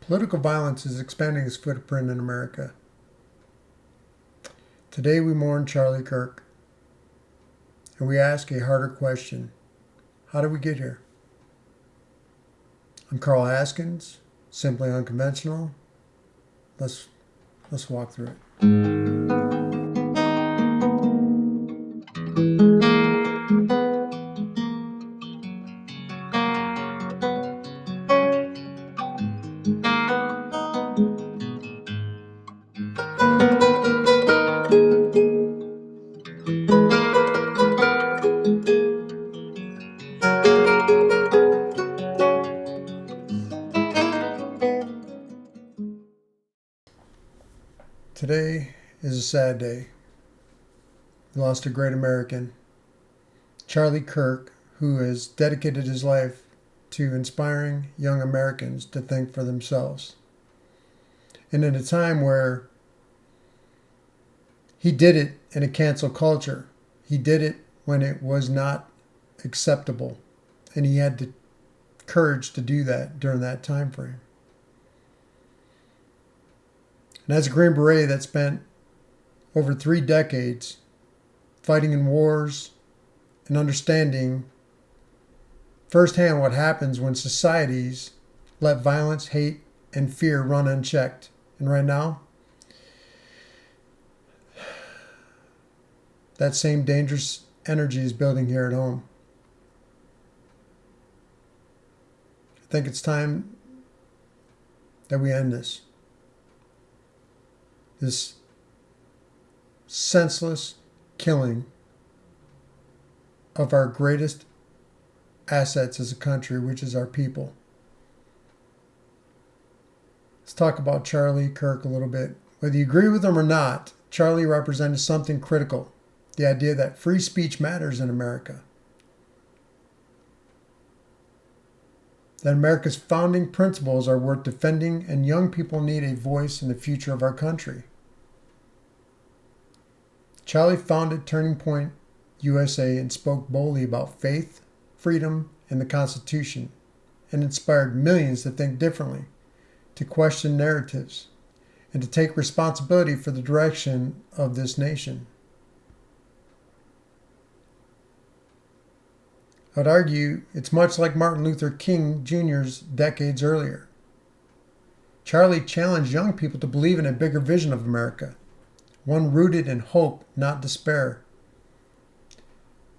Political violence is expanding its footprint in America. Today we mourn Charlie Kirk, and we ask a harder question. How did we get here? I'm Carl Haskins, Simply Unconventional. Let's walk through it. Today is a sad day. We lost a great American, Charlie Kirk, who has dedicated his life to inspiring young Americans to think for themselves. And in a time where he did it in a cancel culture, he did it when it was not acceptable, and he had the courage to do that during that time frame. And as a Green Beret that spent over 3 decades fighting in wars and understanding firsthand what happens when societies let violence, hate, and fear run unchecked. And right now, that same dangerous energy is building here at home. I think it's time that we end this. This senseless killing of our greatest assets as a country, which is our people. Let's talk about Charlie Kirk a little bit. Whether you agree with him or not, Charlie represented something critical. The idea that free speech matters in America. That America's founding principles are worth defending, and young people need a voice in the future of our country. Charlie founded Turning Point USA and spoke boldly about faith, freedom, and the Constitution, and inspired millions to think differently, to question narratives, and to take responsibility for the direction of this nation. I'd argue it's much like Martin Luther King Jr.'s decades earlier. Charlie challenged young people to believe in a bigger vision of America, one rooted in hope, not despair,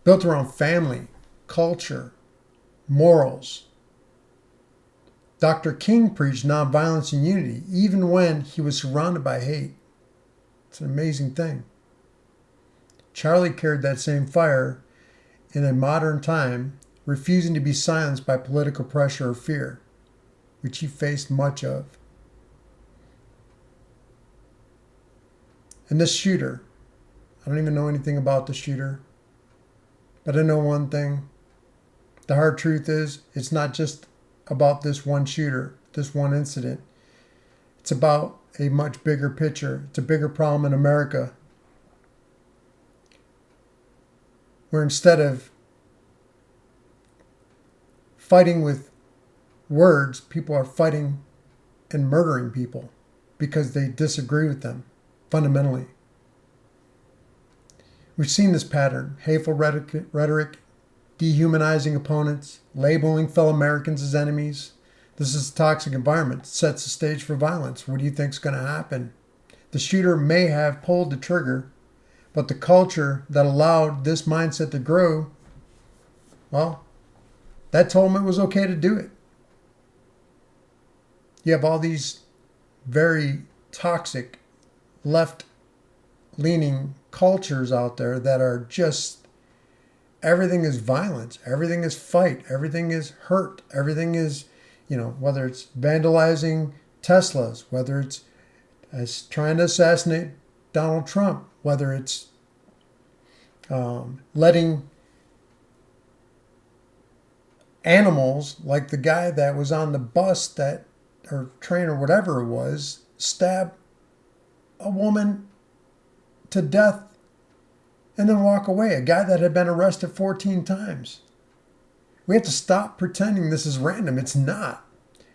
built around family, culture, morals. Dr. King preached nonviolence and unity, even when he was surrounded by hate. It's an amazing thing. Charlie carried that same fire in a modern time, refusing to be silenced by political pressure or fear, which he faced much of. And this shooter, I don't even know anything about the shooter, but I know one thing. The hard truth is, it's not just about this one shooter, this one incident. It's about a much bigger picture. It's a bigger problem in America, where instead of fighting with words, people are fighting and murdering people because they disagree with them fundamentally. We've seen this pattern: hateful rhetoric, dehumanizing opponents, labeling fellow Americans as enemies. This is a toxic environment. It sets the stage for violence. What do you think is going to happen? The shooter may have pulled the trigger, but the culture that allowed this mindset to grow, well, that told him it was okay to do it. You have all these very toxic, left-leaning cultures out there that are just, everything is violence, everything is fight, everything is hurt, everything is, whether it's vandalizing Teslas, whether it's trying to assassinate Donald Trump, whether it's letting animals, like the guy that was on the bus or train or whatever it was, stab a woman to death and then walk away. A guy that had been arrested 14 times. We have to stop pretending this is random. It's not.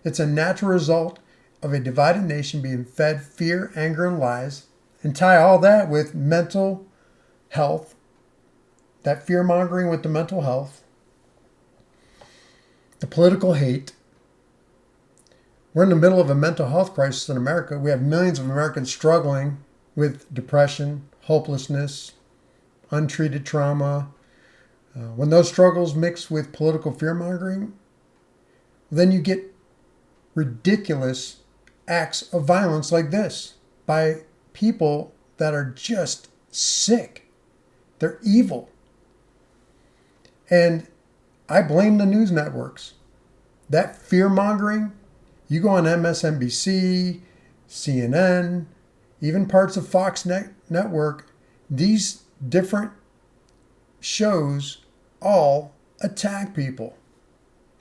It's a natural result of a divided nation being fed fear, anger, and lies, and tie all that with mental health, that fear mongering with the mental health, the political hate. We're in the middle of a mental health crisis in America. We have millions of Americans struggling with depression, hopelessness, untreated trauma. When those struggles mix with political fear mongering, then you get ridiculous acts of violence like this by people that are just sick. They're evil. And I blame the news networks. That fear mongering, you go on MSNBC, CNN, even parts of Fox Network, these different shows all attack people.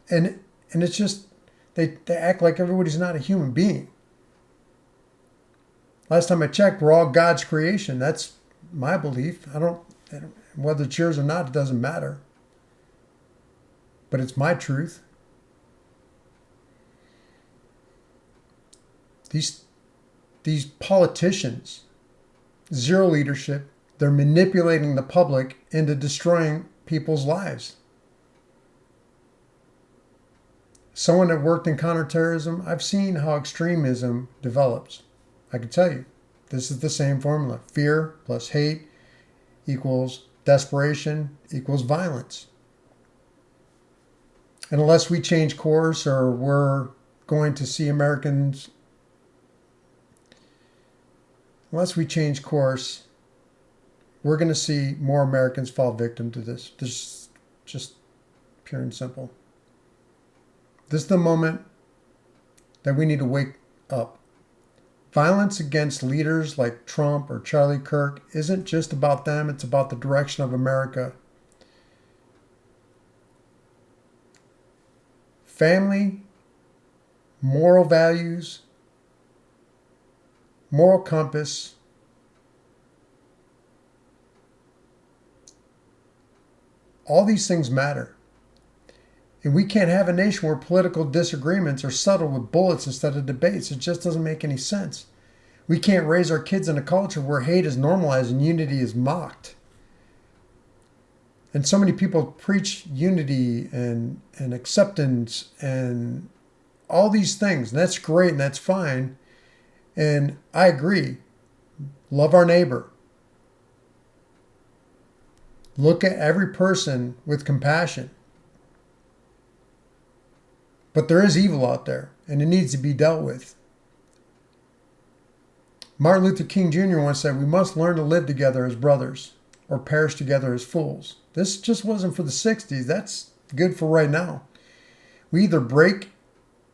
And it's just, they act like everybody's not a human being. Last time I checked, we're all God's creation. That's my belief. I don't whether it's yours or not, it doesn't matter. But it's my truth. These politicians, zero leadership, they're manipulating the public into destroying people's lives. Someone that worked in counterterrorism, I've seen how extremism develops. I can tell you, this is the same formula. Fear plus hate equals desperation equals violence. And unless we change course, or we're going to see Americans, unless we change course, we're going to see more Americans fall victim to this. This is just pure and simple. This is the moment that we need to wake up. Violence against leaders like Trump or Charlie Kirk isn't just about them, it's about the direction of America. Family, moral values, moral compass, all these things matter. And we can't have a nation where political disagreements are settled with bullets instead of debates. It just doesn't make any sense. We can't raise our kids in a culture where hate is normalized and unity is mocked. And so many people preach unity and acceptance and all these things. And that's great and that's fine. And I agree. Love our neighbor. Look at every person with compassion. But there is evil out there, and it needs to be dealt with. Martin Luther King Jr. once said, "We must learn to live together as brothers, or perish together as fools." This just wasn't for the 60s. That's good for right now. We either break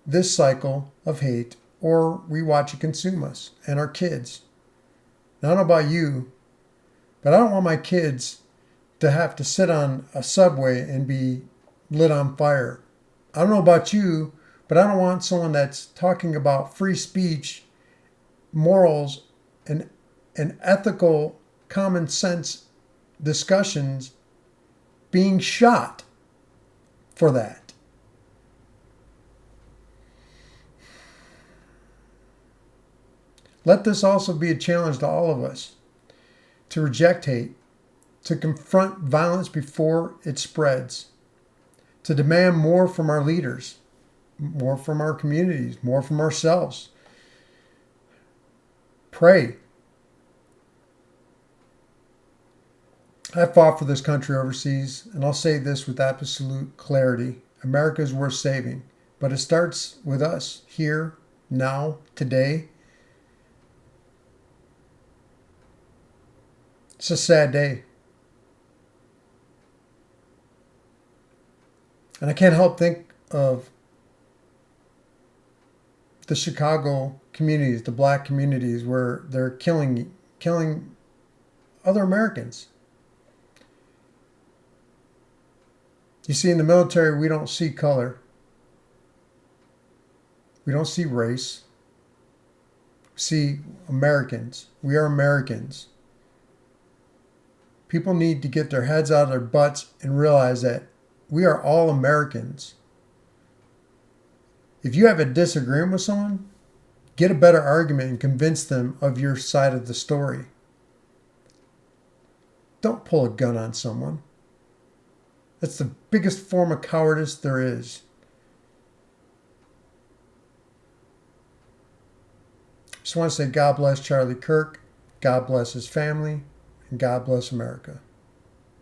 this cycle of hate, or we watch it consume us and our kids. Now, I don't know about you, but I don't want my kids to have to sit on a subway and be lit on fire. I don't know about you, but I don't want someone that's talking about free speech, morals, and ethical common sense discussions being shot for that. Let this also be a challenge to all of us to reject hate, to confront violence before it spreads, to demand more from our leaders, more from our communities, more from ourselves. Pray. I fought for this country overseas, and I'll say this with absolute clarity. America is worth saving, but it starts with us here, now, today. It's a sad day. And I can't help think of the Chicago communities, the black communities, where they're killing other Americans. You see, in the military, we don't see color. We don't see race. We see Americans. We are Americans. People need to get their heads out of their butts and realize that we are all Americans. If you have a disagreement with someone, Get a better argument and convince them of your side of the story. Don't pull a gun on someone. That's the biggest form of cowardice there is. Just want to say God bless Charlie Kirk, God bless his family, and God bless America.